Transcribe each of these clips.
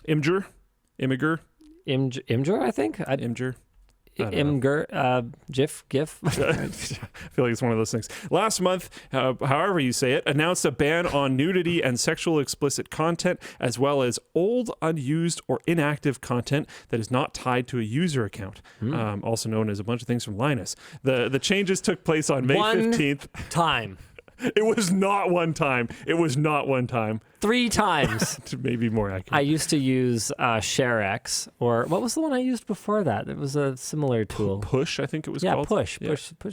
Imgur, Imgur, I think. Imgur. Imgur, GIF. I feel like it's one of those things. Last month, however you say it, announced a ban on nudity and sexual explicit content, as well as old, unused, or inactive content that is not tied to a user account, also known as a bunch of things from Linus. The changes took place on May 15th. Time. It was not one time. 3 times. To maybe more accurate. I used to use ShareX, or what was the one I used before that? It was a similar tool. Push, I think it was called. Push,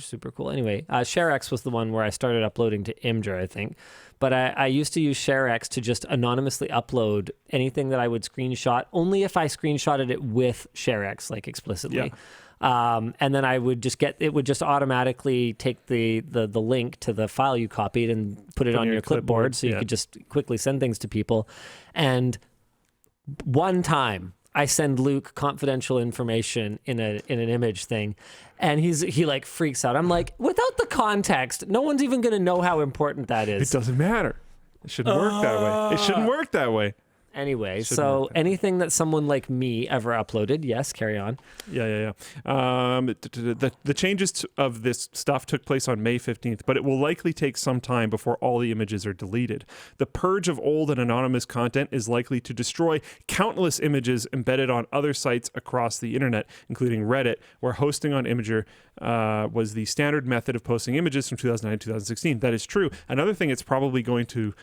super cool. Anyway, ShareX was the one where I started uploading to Imgur, I think. But I used to use ShareX to just anonymously upload anything that I would screenshot, only if I screenshotted it with ShareX, like explicitly. Yeah. And then I would just it would just automatically take the link to the file you copied and put it on your clipboard so you could just quickly send things to people. And one time I send Luke confidential information in an image thing, and he like freaks out. I'm like, without the context, no one's even going to know how important that is. It doesn't matter. It shouldn't work that way. Anyway, so anything that someone like me ever uploaded, yes, carry on. Yeah. The changes of this stuff took place on May 15th, but it will likely take some time before all the images are deleted. The purge of old and anonymous content is likely to destroy countless images embedded on other sites across the internet, including Reddit, where hosting on Imgur was the standard method of posting images from 2009 to 2016. That is true. Another thing it's probably going to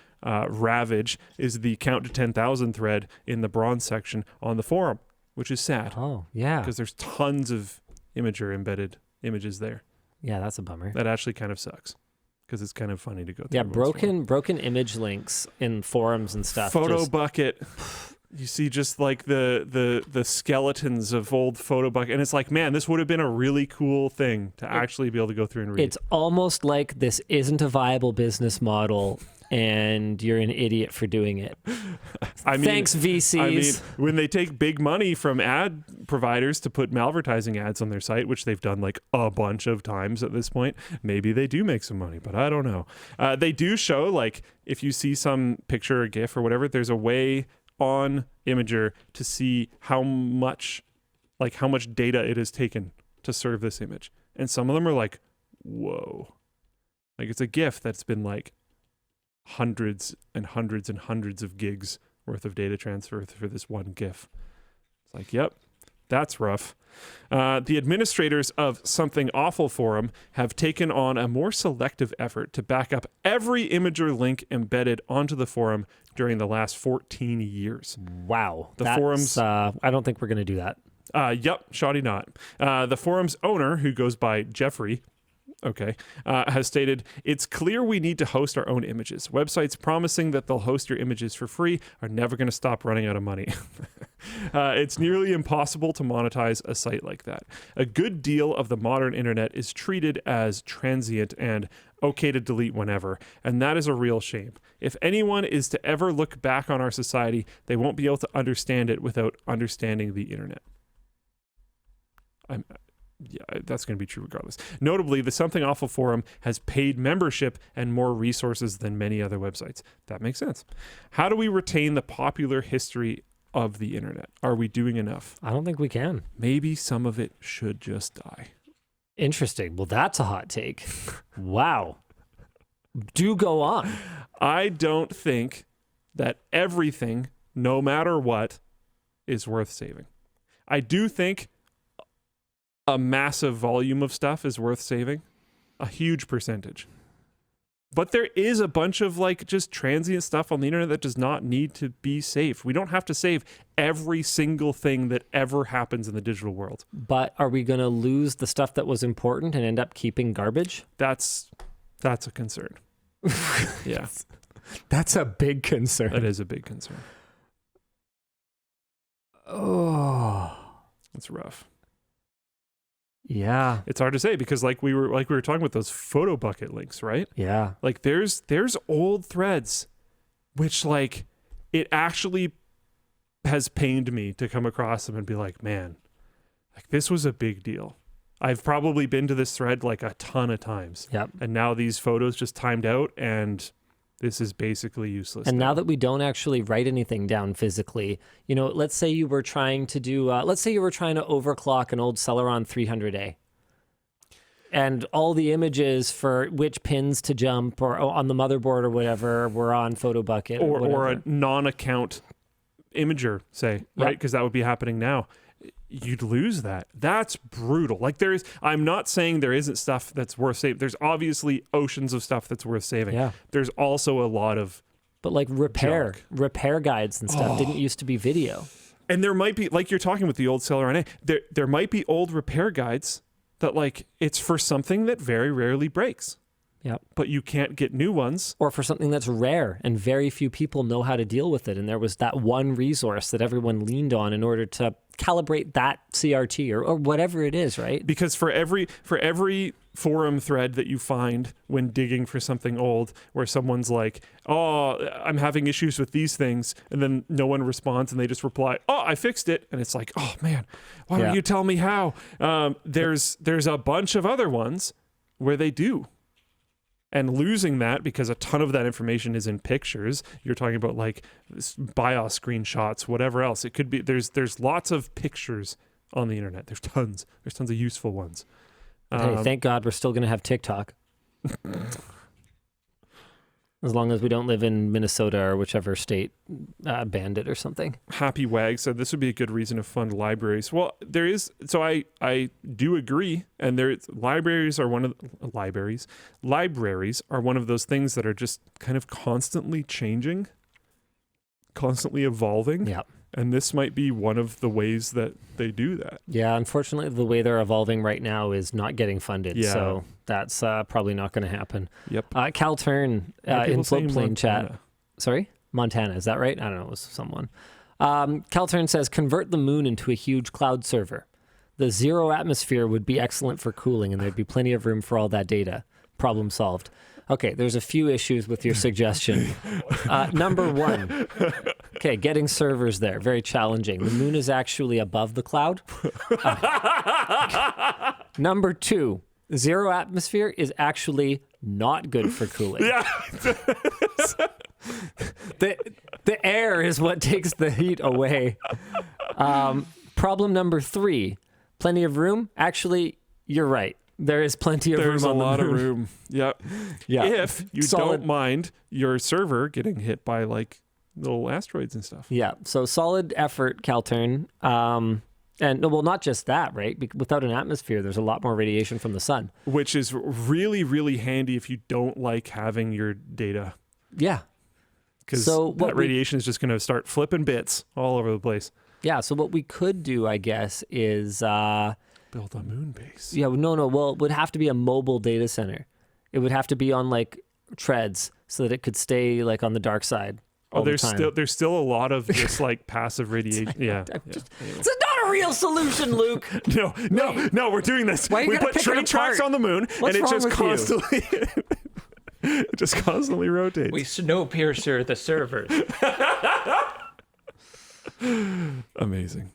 ravage is the count to 10,000 thread in the bronze section on the forum, which is sad. Oh, yeah. Because there's tons of Imgur embedded images there. Yeah, that's a bummer. That actually kind of sucks because it's kind of funny to go through. Yeah, broken image links in forums and stuff. Photo bucket. You see just like the skeletons of old photo bucket, and it's like, man, this would have been a really cool thing to actually be able to go through and read. It's almost like this isn't a viable business model, and you're an idiot for doing it. Thanks, VCs. I mean, when they take big money from ad providers to put malvertising ads on their site, which they've done like a bunch of times at this point, maybe they do make some money, but I don't know. They do show, like, if you see some picture or GIF or whatever, there's a way on Imgur to see how much data it has taken to serve this image. And some of them are like, whoa. Like, it's a GIF that's been like hundreds and hundreds and hundreds of gigs worth of data transfer for this one GIF. It's like, yep, that's rough. The administrators of Something Awful Forum have taken on a more selective effort to back up every Imgur link embedded onto the forum during the last 14 years. Wow. Forums... I don't think we're going to do that. Yep, shoddy not. The forum's owner, who goes by Jeffrey, has stated, it's clear we need to host our own images. Websites promising that they'll host your images for free are never going to stop running out of money. It's nearly impossible to monetize a site like that. A good deal of the modern internet is treated as transient and okay to delete whenever, and that is a real shame. If anyone is to ever look back on our society, they won't be able to understand it without understanding the internet. Yeah, that's going to be true regardless. Notably, the Something Awful Forum has paid membership and more resources than many other websites. That makes sense. How do we retain the popular history of the internet? Are we doing enough? I don't think we can. Maybe some of it should just die. Interesting. Well, that's a hot take. Wow. Do go on. I don't think that everything, no matter what, is worth saving. I do think a massive volume of stuff is worth saving, a huge percentage. But there is a bunch of like just transient stuff on the internet that does not need to be saved. We don't have to save every single thing that ever happens in the digital world. But are we going to lose the stuff that was important and end up keeping garbage? That's a concern. Yeah. That's a big concern. That is a big concern. Oh. It's rough. Yeah. It's hard to say because like we were talking about those photo bucket links, right? Yeah. Like there's old threads which like it actually has pained me to come across them and be like, man, like this was a big deal. I've probably been to this thread like a ton of times. Yep. And now these photos just timed out and this is basically useless. And now that we don't actually write anything down physically, let's say you were trying to overclock an old Celeron 300A. And all the images for which pins to jump or on the motherboard or whatever were on PhotoBucket. Or a non-account imager, say, right? Because that would be happening now. You'd lose that. That's brutal. Like I'm not saying there isn't stuff that's worth saving. There's obviously oceans of stuff that's worth saving. Yeah. There's also a lot of But like repair guides and stuff didn't used to be video. And there might be, like you're talking with the old Celeron A, there might be old repair guides that like it's for something that very rarely breaks. Yep. But you can't get new ones. Or for something that's rare and very few people know how to deal with it. And there was that one resource that everyone leaned on in order to calibrate that CRT or whatever it is, right? Because for every forum thread that you find when digging for something old where someone's like, oh, I'm having issues with these things, and then no one responds and they just reply, oh, I fixed it. And it's like, oh man, why don't you tell me how? There's a bunch of other ones where they do. And losing that because a ton of that information is in pictures. You're talking about like BIOS screenshots, whatever else. It could be there's lots of pictures on the internet. There's tons of useful ones. Hey, thank God we're still going to have TikTok. As long as we don't live in Minnesota or whichever state banned it or something. Happy Wag said this would be a good reason to fund libraries. Well, there is. So I do agree. And libraries are one of those things that are just kind of constantly changing, constantly evolving. Yeah. And this might be one of the ways that they do that. Yeah, unfortunately, the way they're evolving right now is not getting funded. Yeah. So that's probably not going to happen. Yep. Cal Turn in Floatplane chat. Sorry? Montana, is that right? I don't know, it was someone. Cal Turn says, convert the moon into a huge cloud server. The zero atmosphere would be excellent for cooling, and there'd be plenty of room for all that data. Problem solved. Okay, there's a few issues with your suggestion. Number one, okay, getting servers there, very challenging. The moon is actually above the cloud. Number two, zero atmosphere is actually not good for cooling. Yeah. The air is what takes the heat away. Problem number three, plenty of room. Actually, you're right. There is plenty of room on the moon. There's a lot of room. Yep. Yeah. If you don't mind your server getting hit by like little asteroids and stuff. Yeah. So solid effort, Calturn. And well, not just that, right? Without an atmosphere, there's a lot more radiation from the sun. Which is really, really handy if you don't like having your data. Yeah. Because that radiation is just going to start flipping bits all over the place. Yeah. So what we could do, I guess, is... build a moon base. Yeah, no. Well, it would have to be a mobile data center. It would have to be on like treads so that it could stay like on the dark side. There's still a lot of just like passive radiation. Yeah. It's not a real solution, Luke. No, we're doing this. Why are you we put train tracks on the moon, and it just constantly it just constantly rotates. We Snowpiercer the servers. Amazing.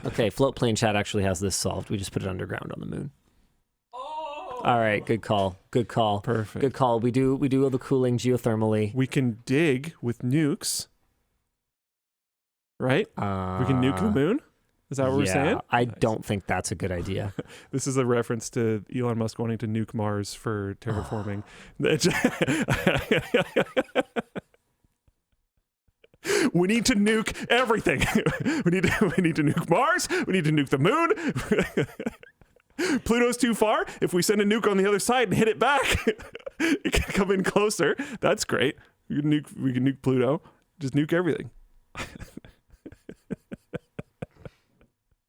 Okay, Floatplane chat actually has this solved. We just put it underground on the moon. Oh! All right, good call. Perfect. Good call. We do all the cooling geothermally. We can dig with nukes, right? We can nuke the moon? Is that what we're saying? I don't think that's a good idea. This is a reference to Elon Musk wanting to nuke Mars for terraforming. We need to nuke everything. we need to nuke Mars. We need to nuke the moon. Pluto's too far. If we send a nuke on the other side and hit it back, it can come in closer. That's great. We can nuke Pluto. Just nuke everything.